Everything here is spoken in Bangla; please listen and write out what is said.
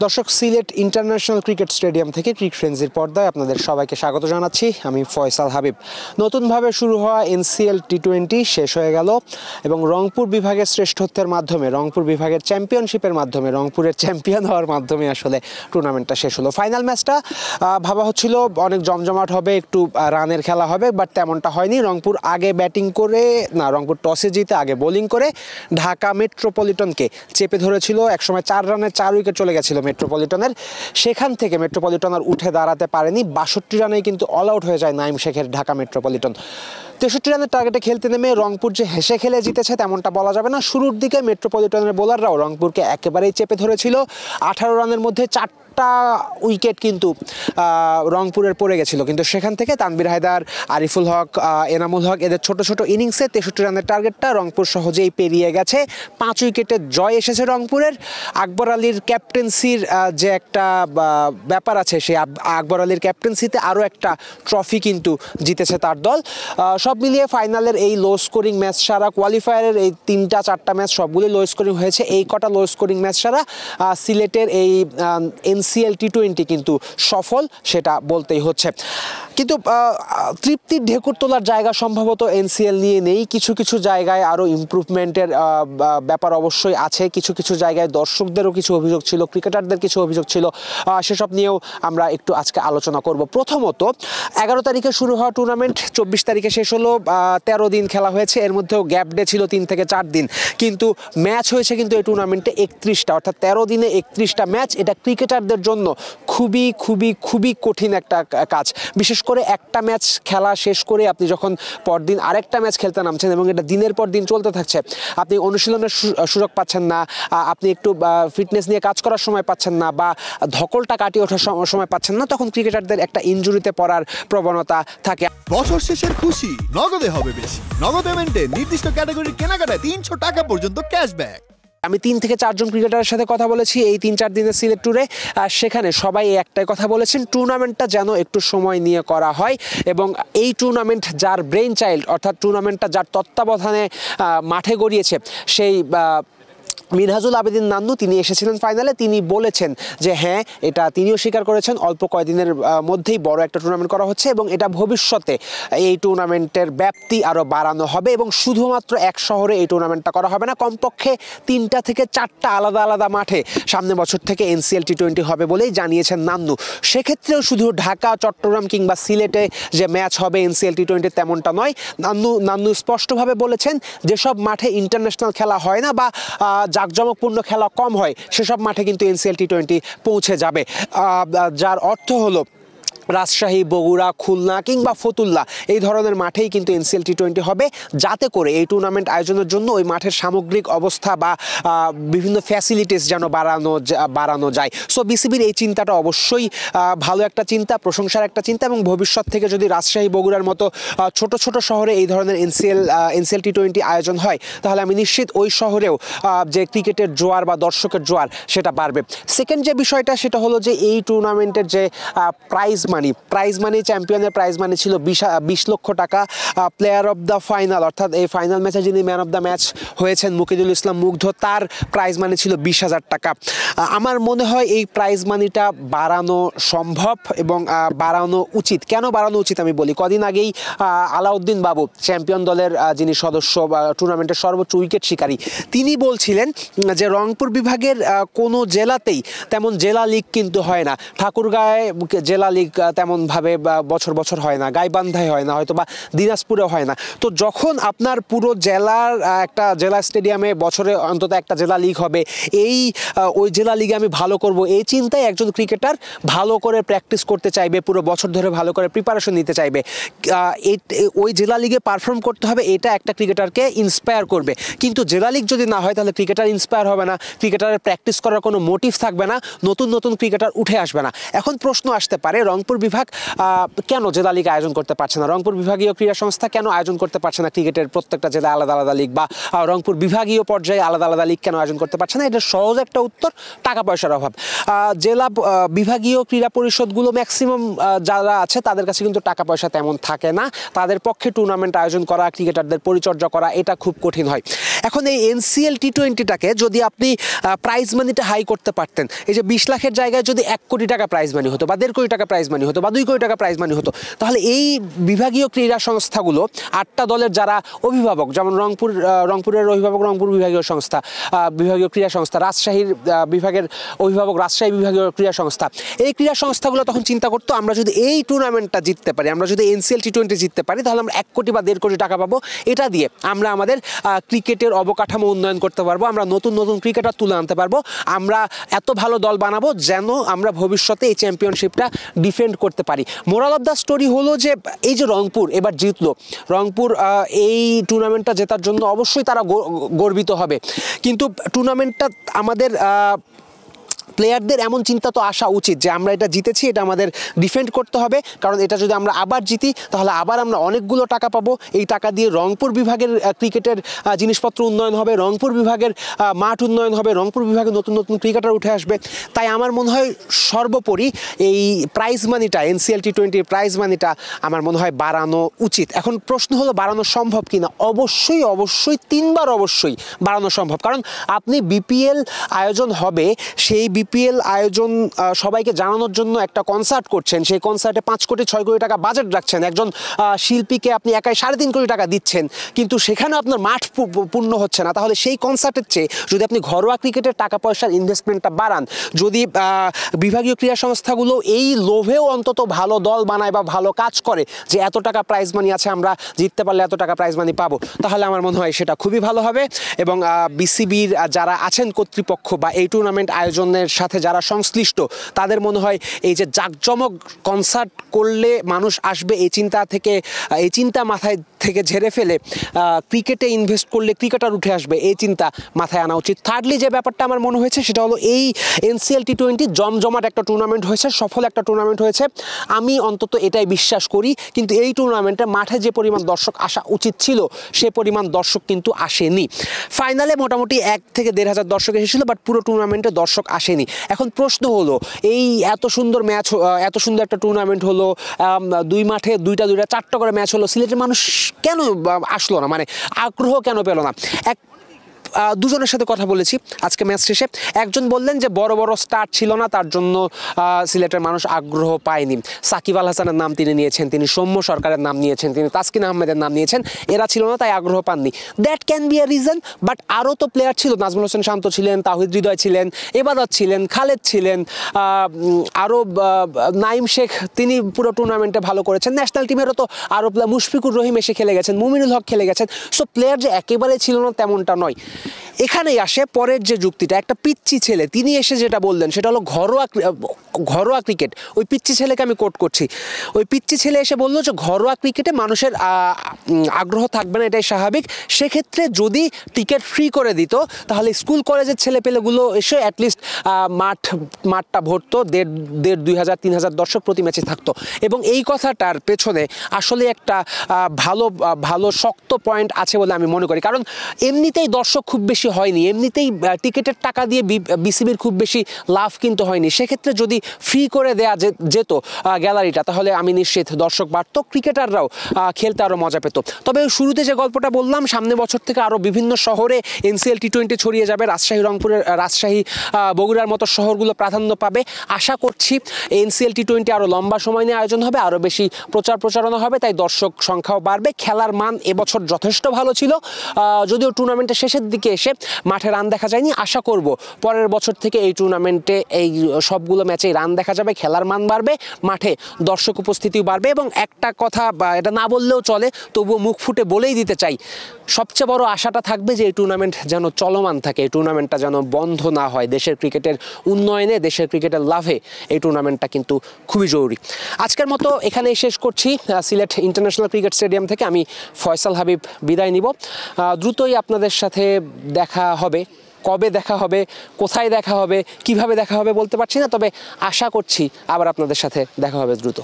দর্শক, সিলেট ইন্টারন্যাশনাল ক্রিকেট স্টেডিয়াম থেকে ক্রিক ফ্রেন্সির পর্দায় আপনাদের সবাইকে স্বাগত জানাচ্ছি। আমি ফয়সাল হাবিব। নতুনভাবে শুরু হওয়া এনসিএল টি20 শেষ হয়ে গেল এবং রংপুর বিভাগের শ্রেষ্ঠত্বের মাধ্যমে, রংপুর বিভাগের চ্যাম্পিয়নশিপের মাধ্যমে, রংপুরের চ্যাম্পিয়ন হওয়ার মাধ্যমে আসলে টুর্নামেন্টটা শেষ হলো। ফাইনাল ম্যাচটা ভাবা হচ্ছিল অনেক জমজমাট হবে, একটু রানের খেলা হবে, বাট তেমনটা হয়নি। রংপুর রংপুর টসে জিতে আগে বোলিং করে ঢাকা মেট্রোপলিটনকে চেপে ধরেছিল। একসময় 4 রানে 4 উইকেট চলে গেছিল মেট্রোপলিটনের। সেখান থেকে মেট্রোপলিটন আর উঠে দাঁড়াতে পারেনি। 62 রানেই কিন্তু অল আউট হয়ে যায় নাইম শেখের ঢাকা মেট্রোপলিটন। 63 রানের টার্গেটে খেলতে নেমে রংপুর যে হেসে খেলে জিতেছে তেমনটা বলা যাবে না। শুরুর দিকে মেট্রোপলিটনের বোলাররাও রংপুরকে একেবারেই চেপে ধরেছিল। 18 রানের মধ্যে 4টা উইকেট কিন্তু রংপুরের পড়ে গেছিল, কিন্তু সেখান থেকে তানভীর হায়দার, আরিফুল হক, এনামুল হক এদের ছোট ছোট ইনিংসে 63 রানের টার্গেটটা রংপুর সহজেই পেরিয়ে গেছে। 5 উইকেটের জয় এসেছে রংপুরের। আকবর আলীর ক্যাপ্টেন্সির যে একটা ব্যাপার আছে, সেই আকবর আলীর ক্যাপ্টেন্সিতে আরও একটা ট্রফি কিন্তু জিতেছে তার দল। সব মিলিয়ে ফাইনালের এই লো স্কোরিং ম্যাচ সারা, কোয়ালিফায়ারের এই 3-4টা ম্যাচ সবগুলি লো স্কোরিং হয়েছে। এই কটা লো স্কোরিং ম্যাচ সারা সিলেটের এই এনসিএল টি20 কিন্তু সফল, সেটা বলতেই হচ্ছে। কিন্তু তৃপ্তির ঢেকুর তোলার জায়গা সম্ভবত এনসিএল নিয়ে নেই। কিছু কিছু জায়গায় আরও ইমপ্রুভমেন্টের ব্যাপার অবশ্যই আছে। কিছু কিছু জায়গায় দর্শকদেরও কিছু অভিযোগ ছিল, ক্রিকেটারদের কিছু অভিযোগ ছিল, সেসব নিয়েও আমরা একটু আজকে আলোচনা করব। প্রথমত, 11 তারিখে শুরু হওয়া টুর্নামেন্ট 24 তারিখে শেষ হলো। 13 দিন খেলা হয়েছে, এর মধ্যেও গ্যাপ ডে ছিল 3 থেকে 4 দিন। কিন্তু ম্যাচ হয়েছে কিন্তু এই টুর্নামেন্টে 31টা, অর্থাৎ 13 দিনে 31টা ম্যাচ। এটা ক্রিকেটারদের জন্য খুবই খুবই খুবই কঠিন একটা কাজ। বিশেষ করে একটা ম্যাচ খেলা শেষ করে আপনি যখন পরদিন আরেকটা ম্যাচ খেলতে নামছেন এবং এটা দিনের পর দিন চলতে থাকছে, আপনি অনুশীলনের সুযোগ পাচ্ছেন না, আপনি একটু ফিটনেস নিয়ে কাজ করার সময় পাচ্ছেন না, বা ধকলটা কাটিয়ে ওঠার সময় পাচ্ছেন না, তখন ক্রিকেটারদের একটা ইনজুরিতে পড়ার প্রবণতা থাকে। বছর শেষের খুশি নগদে হবে বেশি। নগদ পেমেন্টে নির্দিষ্ট ক্যাটাগরির কেনাকাটায় 300 টাকা পর্যন্ত ক্যাশব্যাক। আমি 3 থেকে 4 জন ক্রিকেটারের সাথে কথা বলেছি এই 3-4 দিনের সিলেট ট্যুরে। সেখানে সবাই একটাই কথা বলেছেন, টুর্নামেন্টটা যেন একটু সময় নিয়ে করা হয় এবং এই টুর্নামেন্ট যার ব্রেইন চাইল্ড, অর্থাৎ টুর্নামেন্টটা যার তত্ত্বাবধানে মাঠে গড়িয়েছে, সেই মিনহাজুল আবেদিন নান্নু, তিনি এসেছিলেন ফাইনালে। তিনি বলেছেন যে হ্যাঁ, এটা তিনিও স্বীকার করেছেন, অল্প কয়েকদিনের মধ্যেই বড় একটা টুর্নামেন্ট করা হচ্ছে এবং এটা ভবিষ্যতে এই টুর্নামেন্টের ব্যাপ্তি আরও বাড়ানো হবে এবং শুধুমাত্র এক শহরে এই টুর্নামেন্টটা করা হবে না, কমপক্ষে 3টা থেকে 4টা আলাদা আলাদা মাঠে সামনে বছর থেকে এনসিএল টি20 হবে বলেই জানিয়েছেন নান্নু। সেক্ষেত্রেও শুধু ঢাকা, চট্টগ্রাম কিংবা সিলেটে যে ম্যাচ হবে এনসিএল টি20 তেমনটা নয়। নান্নু স্পষ্টভাবে বলেছেন যেসব মাঠে ইন্টারন্যাশনাল খেলা হয় না বা জাঁকজমকপূর্ণ খেলা কম হয়, সেসব মাঠে কিন্তু এনসিএল টি20 পৌঁছে যাবে। যার অর্থ হলো রাজশাহী, বগুড়া, খুলনা কিংবা ফতুল্লা এই ধরনের মাঠেই কিন্তু এনসিএল টি20 হবে, যাতে করে এই টুর্নামেন্ট আয়োজনের জন্য ওই মাঠের সামগ্রিক অবস্থা বা বিভিন্ন ফ্যাসিলিটিস যেন বাড়ানো যায়। সো বিসিবির এই চিন্তাটা অবশ্যই ভালো একটা চিন্তা, প্রশংসার একটা চিন্তা, এবং ভবিষ্যৎ থেকে যদি রাজশাহী, বগুড়ার মতো ছোট ছোট শহরে এই ধরনের এনসিএল টি20 আয়োজন হয়, তাহলে আমি নিশ্চিত ওই শহরেও যে ক্রিকেটের জোয়ার বা দর্শকের জোয়ার সেটা বাড়বে। সেকেন্ড যে বিষয়টা, সেটা হলো যে এই টুর্নামেন্টের যে প্রাইজ মানি চ্যাম্পিয়নের প্রাইজ মানি ছিল 20 লক্ষ টাকা। প্লেয়ার অফ দ্য ফাইনাল, অর্থাৎ এই ফাইনাল ম্যাচে যিনি ম্যান অফ দ্য ম্যাচ হয়েছেন মুকিদুল ইসলাম মুগ্ধ, তার প্রাইজ মানি ছিল 20,000 টাকা। আমার মনে হয় এই প্রাইজ মানিটা বাড়ানো সম্ভব এবং বাড়ানো উচিত। কেন বাড়ানো উচিত আমি বলি। কদিন আগেই আলাউদ্দিন বাবু, চ্যাম্পিয়ন দলের যিনি সদস্য বা টুর্নামেন্টের সর্বোচ্চ উইকেট শিকারী, তিনি বলছিলেন যে রংপুর বিভাগের কোনো জেলাতেই তেমন জেলা লিগ কিন্তু হয় না। ঠাকুরগাঁয়ে জেলা লিগ তেমনভাবে বছর বছর হয় না, গাইবান্ধায় হয় না, হয়তো বা দিনাজপুরে হয় না। তো যখন আপনার পুরো জেলার একটা জেলা স্টেডিয়ামে বছরে অন্তত একটা জেলা লিগ হবে, ওই জেলা লিগে আমি ভালো করব, এই চিন্তায় একজন ক্রিকেটার ভালো করে প্র্যাকটিস করতে চাইবে, পুরো বছর ধরে ভালো করে প্রিপারেশন নিতে চাইবে। ওই জেলা লিগে পারফর্ম করতে হবে, এটা একটা ক্রিকেটারকে ইন্সপায়ার করবে। কিন্তু জেলা লিগ যদি না হয়, তাহলে ক্রিকেটার ইন্সপায়ার হবে না, ক্রিকেটারের প্র্যাকটিস করার কোনো মোটিভ থাকবে না, নতুন নতুন ক্রিকেটার উঠে আসবে না। এখন প্রশ্ন আসতে পারে, রংপুর বিভাগ কেন জেলা লিগ আয়োজন করতে পারছে না? রংপুর বিভাগীয় ক্রীড়া সংস্থা কেন আয়োজন করতে পারছে না ক্রিকেটের প্রত্যেকটা জেলায় আলাদা আলাদা লিগ, বা রংপুর বিভাগীয় পর্যায়ে আলাদা আলাদা লিগ কেন আয়োজন করতে পারছে না? এটা সহজ একটা উত্তর, টাকা পয়সার অভাব। জেলা বিভাগীয় ক্রীড়া পরিষদগুলো ম্যাক্সিমাম যারা আছে তাদের কাছে কিন্তু টাকা পয়সা তেমন থাকে না, তাদের পক্ষে টুর্নামেন্ট আয়োজন করা, ক্রিকেটারদের পরিচর্যা করা এটা খুব কঠিন হয়। এখন এই এনসিএল টি20টাকে যদি আপনি প্রাইজ মানিটা হাই করতে পারতেন, এই যে 20 লাখের জায়গায় যদি 1 কোটি টাকা প্রাইজ মানি হতো বা 1.5 কোটি টাকা প্রাইজ মানি হতো বা 2 কোটি টাকা প্রাইজ মানি হতো, তাহলে এই বিভাগীয় ক্রীড়া সংস্থাগুলো 8টা দলের যারা অভিভাবক, যেমন রংপুরের অভিভাবক রংপুর বিভাগীয় সংস্থা, বিভাগীয় ক্রীড়া সংস্থা, রাজশাহীর বিভাগের অভিভাবক রাজশাহী বিভাগীয় ক্রীড়া সংস্থা, এই ক্রীড়া সংস্থাগুলো তখন চিন্তা করতো আমরা যদি এই টুর্নামেন্টটা জিততে পারি, আমরা যদি এনসিএল টি20 জিততে পারি, তাহলে আমরা 1 কোটি বা 1.5 কোটি টাকা পাবো। এটা দিয়ে আমরা আমাদের ক্রিকেটের অবকাঠামো উন্নয়ন করতে পারবো, আমরা নতুন নতুন ক্রিকেটার তুলে আনতে পারবো, আমরা এত ভালো দল বানাবো যেন আমরা ভবিষ্যতে এই চ্যাম্পিয়নশিপটা ডিফেন্ড করতে পারি। মোরাল অফ দ্য স্টোরি হলো যে এই যে রংপুর এবার জিতলো, রংপুর এই টুর্নামেন্টটা জেতার জন্য অবশ্যই তারা গর্বিত হবে, কিন্তু টুর্নামেন্টটা আমাদের প্লেয়ারদের এমন চিন্তা তো আসা উচিত যে আমরা এটা জিতেছি, এটা আমাদের ডিফেন্ড করতে হবে, কারণ এটা যদি আমরা আবার জিতি তাহলে আবার আমরা অনেকগুলো টাকা পাবো। এই টাকা দিয়ে রংপুর বিভাগের ক্রিকেটের জিনিসপত্র উন্নয়ন হবে, রংপুর বিভাগের মাঠ উন্নয়ন হবে, রংপুর বিভাগে নতুন নতুন ক্রিকেটার উঠে আসবে। তাই আমার মনে হয় সর্বোপরি এই প্রাইজ মানিটা, এনসিএল টি20 প্রাইজ মানিটা আমার মনে হয় বাড়ানো উচিত। এখন প্রশ্ন হলো বাড়ানো সম্ভব কিনা? অবশ্যই অবশ্যই 3 বার অবশ্যই বাড়ানো সম্ভব, কারণ আপনি বিপিএল আয়োজন হবে, সেই বিপিএল আয়োজন সবাইকে জানানোর জন্য একটা কনসার্ট করছেন, সেই কনসার্টে 5 কোটি 6 কোটি টাকা বাজেট রাখছেন, একজন শিল্পীকে আপনি একাই 3.5 কোটি টাকা দিচ্ছেন, কিন্তু সেখানে আপনার মাঠ পূর্ণ হচ্ছে না। তাহলে সেই কনসার্টের চেয়ে যদি আপনি ঘরোয়া ক্রিকেটের টাকা পয়সার ইনভেস্টমেন্টটা বাড়ান, যদি বিভাগীয় ক্রীড়া সংস্থাগুলো এই লোভেও অন্তত ভালো দল বানায় বা ভালো কাজ করে যে এত টাকা প্রাইজ মানি আছে, আমরা জিততে পারলে এত টাকা প্রাইজ মানি পাবো, তাহলে আমার মনে হয় সেটা খুবই ভালো হবে। এবং বিসিবির যারা আছেন কর্তৃপক্ষ বা এই টুর্নামেন্ট আয়োজনের সাথে যারা সংশ্লিষ্ট, তাদের মনে হয় এই যে জাঁকজমক কনসার্ট করলে মানুষ আসবে, এই চিন্তা মাথায় থেকে ঝেড়ে ফেলে ক্রিকেটে ইনভেস্ট করলে ক্রিকেটার উঠে আসবে, এই চিন্তা মাথায় আনা উচিত। থার্ডলি যে ব্যাপারটা আমার মনে হয়েছে সেটা হলো এই এনসিএল টি20 জমজমাট একটা টুর্নামেন্ট হয়েছে, সফল একটা টুর্নামেন্ট হয়েছে, আমি অন্তত এটাই বিশ্বাস করি, কিন্তু এই টুর্নামেন্টে মাঠে যে পরিমাণ দর্শক আসা উচিত ছিল সে পরিমাণ দর্শক কিন্তু আসেনি। ফাইনালে মোটামুটি 1 থেকে 1.5 হাজার দর্শক এসেছিল, বাট পুরো টুর্নামেন্টে দর্শক আসেনি। এখন প্রশ্ন হলো এই এত সুন্দর ম্যাচ, এত সুন্দর একটা টুর্নামেন্ট হলো, 2 মাঠে 2টা 4টা করে ম্যাচ হলো, সিলেটের মানুষ কেন আসলো না, মানে আগ্রহ কেন পেল না? দুজনের সাথে কথা বলেছি আজকে ম্যাচ শেষে, একজন বললেন যে বড় বড় স্টার ছিল না, তার জন্য সিলেটের মানুষ আগ্রহ পায়নি। সাকিব আল হাসানের নাম তিনি নিয়েছেন, তিনি সৌম্য সরকারের নাম নিয়েছেন, তিনি তাসকিন আহমেদের নাম নিয়েছেন, এরা ছিল না তাই আগ্রহ পাননি। That can B a reason, but আরও তো প্লেয়ার ছিল, নাজমুল হোসেন শান্ত ছিলেন, তাহিদ হৃদয় ছিলেন, এবাদত ছিলেন, খালেদ ছিলেন, আরও নাইম শেখ, তিনি পুরো টুর্নামেন্টে ভালো করেছেন। ন্যাশনাল টিমেরও তো আরও মুশফিকুর রহিম এসে খেলে গেছেন, মুমিনুল হক খেলে গেছেন। সো প্লেয়ার যে একেবারে ছিল না তেমনটা নয়। এখানেই আসে পরের যে যুক্তিটা, একটা পিচ্চি ছেলে তিনি এসে যেটা বললেন সেটা হলো ঘরোয়া ক্রিকেট। ওই পিচ্চি ছেলেকে আমি কোট করছি, ওই পিচ্চি ছেলে এসে বললো যে ঘরোয়া ক্রিকেটে মানুষের আগ্রহ থাকবে না, এটাই স্বাভাবিক। সেক্ষেত্রে যদি টিকিট ফ্রি করে দিত তাহলে স্কুল কলেজের ছেলেপেলেগুলো এসে অ্যাটলিস্ট মাঠটা ভরতো, 1.5, 2 হাজার 3 হাজার দর্শক প্রতি ম্যাচে থাকতো। এবং এই কথাটার পেছনে আসলে একটা ভালো শক্ত পয়েন্ট আছে বলে আমি মনে করি, কারণ এমনিতেই দর্শক খুব বেশি হয়নি, এমনিতেই টিকিটের টাকা দিয়ে বিসিবির খুব বেশি লাভ কিন্তু হয়নি। সেক্ষেত্রে যদি ফ্রি করে দেয়া যেত গ্যালারিটা, তাহলে আমি নিশ্চিত দর্শক বাড়তো, ক্রিকেটাররাও খেলতে আরও মজা পেত। তবে শুরুতে যে গল্পটা বললাম, সামনে বছর থেকে আরও বিভিন্ন শহরে এনসিএল টি20 ছড়িয়ে যাবে, রাজশাহী বগুড়ার মতো শহরগুলো প্রাধান্য পাবে। আশা করছি এনসিএল টি20 আরও লম্বা সময় নিয়ে আয়োজন হবে, আরও বেশি প্রচারণা হবে, তাই দর্শক সংখ্যাও বাড়বে। খেলার মান এবছর যথেষ্ট ভালো ছিল, যদিও টুর্নামেন্টের শেষের দিকে এসে মাঠে রান দেখা যায়নি। আশা করব পরের বছর থেকে এই টুর্নামেন্টে এই সবগুলো ম্যাচেই রান দেখা যাবে, খেলার মান বাড়বে, মাঠে দর্শক উপস্থিতিও বাড়বে। এবং একটা কথা, এটা না বললেও চলে, তবুও মুখ ফুটে বলেই দিতে চাই, সবচেয়ে বড় আশাটা থাকবে যে এই টুর্নামেন্ট যেন চলমান থাকে, এই টুর্নামেন্টটা যেন বন্ধ না হয়। দেশের ক্রিকেটের উন্নয়নে, দেশের ক্রিকেটের লাভে এই টুর্নামেন্টটা কিন্তু খুবই জরুরি। আজকের মতো এখানেই শেষ করছি। সিলেট ইন্টারন্যাশনাল ক্রিকেট স্টেডিয়াম থেকে আমি ফয়সাল হাবিব বিদায় নিব। দ্রুতই আপনাদের সাথে দেখা হবে। কবে দেখা হবে, কোথায় দেখা হবে, কিভাবে দেখা হবে বলতে পারছি না, তবে আশা করছি আবার আপনাদের সাথে দেখা হবে দ্রুত।